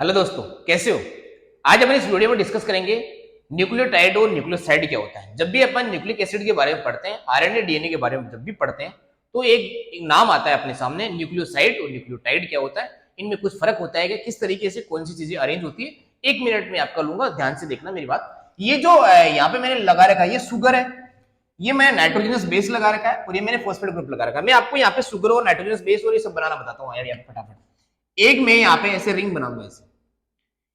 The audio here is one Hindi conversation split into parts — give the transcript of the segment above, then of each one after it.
हेलो दोस्तों, कैसे हो। आज अपन इस वीडियो में डिस्कस करेंगे न्यूक्लियोटाइड और न्यूक्लियोसाइड क्या होता है। जब भी अपन न्यूक्लिक एसिड के बारे में पढ़ते हैं, आरएनए डीएनए के बारे में जब भी पढ़ते हैं, तो एक नाम आता है अपने सामने, न्यूक्लियोसाइड और न्यूक्लियोटाइड क्या होता है, इनमें कुछ फर्क होता है कि किस तरीके से कौन सी चीजें अरेंज होती है। 1 मिनट में आपका लूंगा, ध्यान से देखना मेरी बात। ये जो यहाँ पे मैंने लगा रखा है, ये शुगर है, ये मैं नाइट्रोजनस बेस लगा रखा है और ये मैंने फॉस्फेट ग्रुप लगा रखा है। मैं आपको यहाँ पे शुगर और नाइट्रोजनस बेस और ये सब बनाना बताता हूँ यार, फटाफट। एक मैं यहाँ पे ऐसे रिंग बनाऊंगा, ऐसे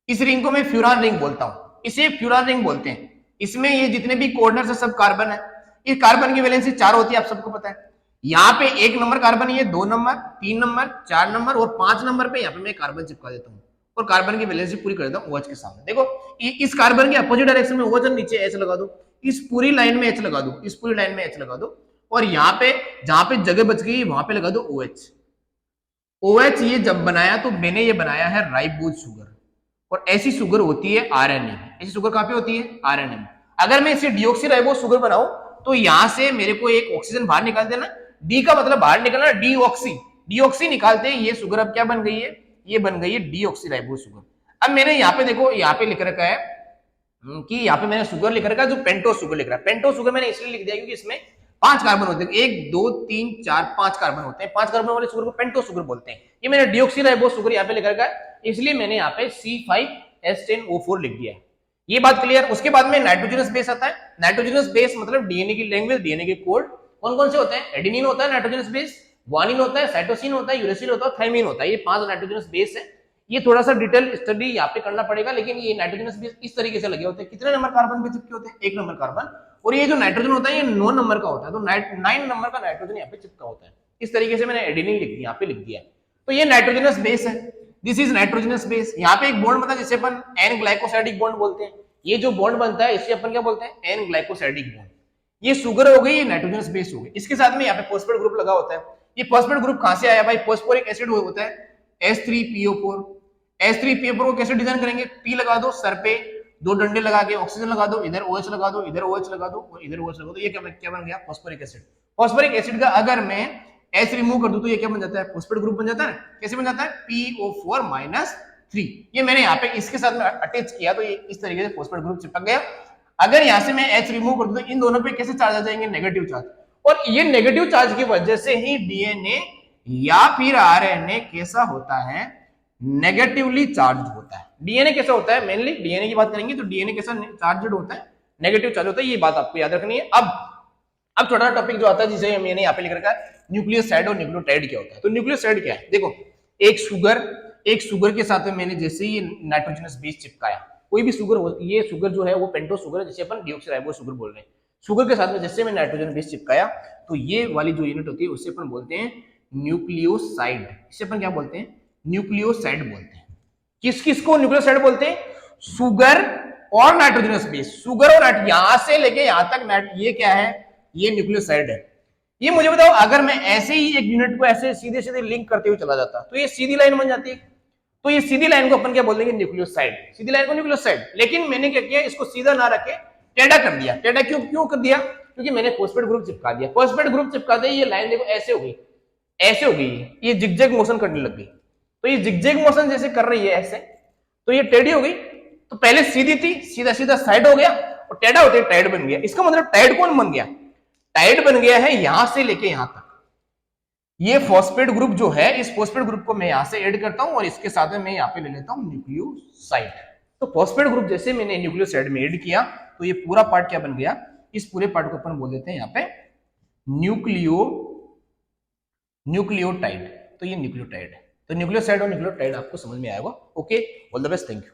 इस रिंग को मैं फ्यूरान रिंग बोलता हूं, इसे फ्यूरान रिंग बोलते हैं। इसमें ये जितने भी कोऑर्डिनेट्स है सब कार्बन है। इस कार्बन की वैलेंसी 4 होती है, आप सबको पता है। यहाँ पे 1 नंबर कार्बन है, 2 नंबर, 3 नंबर, 4 नंबर और 5 नंबर पे यहाँ पे मैं कार्बन चिपका देता हूँ और कार्बन की वैलेंसी पूरी कर देता हूँ OH के सामने। देखो इस कार्बन के अपोजिट डायरेक्शन में OH और नीचे H लगा दो, इस पूरी लाइन में H लगा दो, इस पूरी लाइन में H लगा दो और यहाँ पे जहां पे जगह बच गई वहां पे लगा दो OH। OH ये जब बनाया तो मैंने ये बनाया है राइबोज शुगर, और ऐसी शुगर होती है आरएनए में। ऐसी शुगर कहां पे होती है? आरएनए में। अगर मैं इसे डीऑक्सीराइबोज शुगर बनाऊं तो यहां से मेरे को एक ऑक्सीजन बाहर निकाल देना, डी का मतलब बाहर निकलना, डीऑक्सी, डीऑक्सी निकालते हैं ये शुगर अब क्या बन गई है? ये बन गई है डीऑक्सीराइबोज शुगर। अब मैंने यहाँ पे देखो, यहाँ पे लिख रखा है कि यहाँ पे मैंने शुगर लिख रखा है, जो पेंटोस शुगर लिख रहा है। पेंटोस शुगर मैंने इसलिए लिख दिया क्योंकि इसमें 5 कार्बन होते हैं, 1 2 3 4 5 कार्बन होते हैं। 5 कार्बन वाले शुगर को पेंटोस शुगर बोलते हैं। ये मैंने डीऑक्सीराइबोज शुगर यहाँ पे लिख रखा है, इसलिए मैंने यहाँ पे C5H10O4 लिख दिया है। ये बात क्लियर। उसके बाद में नाइट्रोजनस बेस आता है। नाइट्रोजनस बेस मतलब डीएनए की लैंग्वेज, डीएनए के कोड कौन कौन से होते हैं? एडेनिन होता है नाइट्रोजनस बेस, ग्वानिन होता है, साइटोसिन होता है, यूरेसिल होता है, थाइमिन होता है। ये 5 नाइट्रोजनस बेस है। ये थोड़ा सा डिटेल स्टडी यहाँ पे करना पड़ेगा, लेकिन ये नाइट्रोजनस बेस इस तरीके से लगे होते हैं। कितने नंबर कार्बन पे चिपके होते हैं? 1 नंबर कार्बन। और ये जो नाइट्रोजन होता है ये 9 नंबर का होता है, तो 9 नंबर का नाइट्रोजन यहाँ पे चिपका होता है। इस तरीके से मैंने एडेनिन लिख दिया, यहाँ पे लिख दिया। तो ये नाइट्रोजनस बेस है, दिस इज नाइट्रोजनस बेस। यहाँ पे एक बॉन्ड बनता है जिसे अपन एन ग्लाइकोसाइडिक बॉन्ड बोलते हैं। ये जो बॉन्ड बनता है इसे अपन क्या बोलते हैं? N glycosidic bond. ये शुगर हो गई, ये नाइट्रोजनस बेस हो गई। इसके साथ में यहाँ पे फॉस्फेट ग्रुप लगा होता है। ये फॉस्फेट ग्रुप कहां से आया भाई? फॉस्फोरिक एसिड होता है H3PO4। H3PO4 को कैसे डिजाइन करेंगे? P लगा दो सर पे, 2 डंडे लगा के ऑक्सीजन लगा दो, इधर OH लगा दो, इधर OH लगा दो और इधर OH लगा दो। ये क्या बन गया? Phosphoric acid. फॉस्फोरिक एसिड का अगर मैं H रिमूव कर दूं तो ये क्या बन जाता है? फॉस्फेट ग्रुप बन जाता है। कैसे बन जाता है? PO4-3। ये मैंने यहाँ पे इसके साथ में अटैच किया तो ये इस तरीके से फॉस्फेट ग्रुप चिपक गया। अगर यहाँ से मैं H रिमूव कर दूं तो इन दोनों पे कैसे चार्ज आ जाएंगे? Negative charge. और ये नेगेटिव चार्ज की वजह से ही डीएनए या फिर आरएनए कैसा होता है? नेगेटिवली चार्ज होता है। डीएनए कैसा होता है? मेनली डीएनए की बात करेंगे तो डीएनए कैसा चार्ज होता है? नेगेटिव चार्ज होता है। ये बात आपको याद रखनी है। अब छोटा टॉपिक जो आता है जिसे मैंने यहाँ पे लिख रखा है, न्यूक्लियोसाइड और न्यूक्लियोटाइड क्या होता है। तो न्यूक्लियोसाइड क्या है? देखो, एक शुगर के साथ में मैंने जैसे ही नाइट्रोजनस बेस चिपकाया, कोई भी शुगर हो, ये शुगर जो है वो पेंटोस शुगर है जिसे अपन डीऑक्सीराइबोज शुगर बोल रहे हैं। शुगर के साथ में जैसे मैं नाइट्रोजन बेस चिपकाया तो ये वाली जो यूनिट होती है उसे अपन बोलते हैं न्यूक्लियोसाइड। इसे अपन क्या बोलते हैं? न्यूक्लियोसाइड बोलते हैं। किस किस को न्यूक्लियोसाइड बोलते हैं? शुगर और नाइट्रोजनस बेस। शुगर और यहां से लेके यहां तक ये क्या है? ये न्यूक्लियोसाइड है। ये मुझे बताओ, अगर मैं ऐसे ही एक यूनिट को ऐसे सीधे सीधे लिंक करते हुए चला जाता तो ये सीधी लाइन बन जाती है। तो ये सीधी लाइन को अपन क्या बोल देंगे? न्यूक्लियोसाइड। सीधी लाइन को न्यूक्लियोसाइड। लेकिन मैंने क्या किया? इसको सीधा ना रखे टेढ़ा कर दिया। टेढ़ा क्यों कर दिया? क्योंकि मैंने फॉस्फेट ग्रुप चिपका दिया। फॉस्फेट ग्रुप चिपकाते ही ये लाइन देखो ऐसे हो गई, ऐसे हो गई, ये जिगजैग मोशन करने लग गई। तो ये जिगजैग मोशन जैसे कर रही है ऐसे, तो ये टेढ़ी हो गई। तो पहले सीधी थी, सीधा सीधा साइड हो गया और टेढ़ा होते टाइड बन गया। इसका मतलब टाइड कौन बन गया? टाइड बन गया है यहां से लेके यहां तक। ये फॉस्फेट ग्रुप जो है, इस फॉस्फेट ग्रुप को मैं यहां से ऐड करता हूं और इसके साथ में मैं यहां पे ले लेता हूं न्यूक्लियोसाइड। तो फॉस्फेट ग्रुप जैसे मैंने न्यूक्लियोसाइड में ऐड किया तो ये पूरा पार्ट क्या बन गया? इस पूरे पार्ट को अपन बोल देते हैं यहां पे न्यूक्लियोटाइड। तो ये न्यूक्लियोटाइड है। तो न्यूक्लियोसाइड और न्यूक्लियोटाइड आपको समझ में आएगा। Okay, all the best, thank you.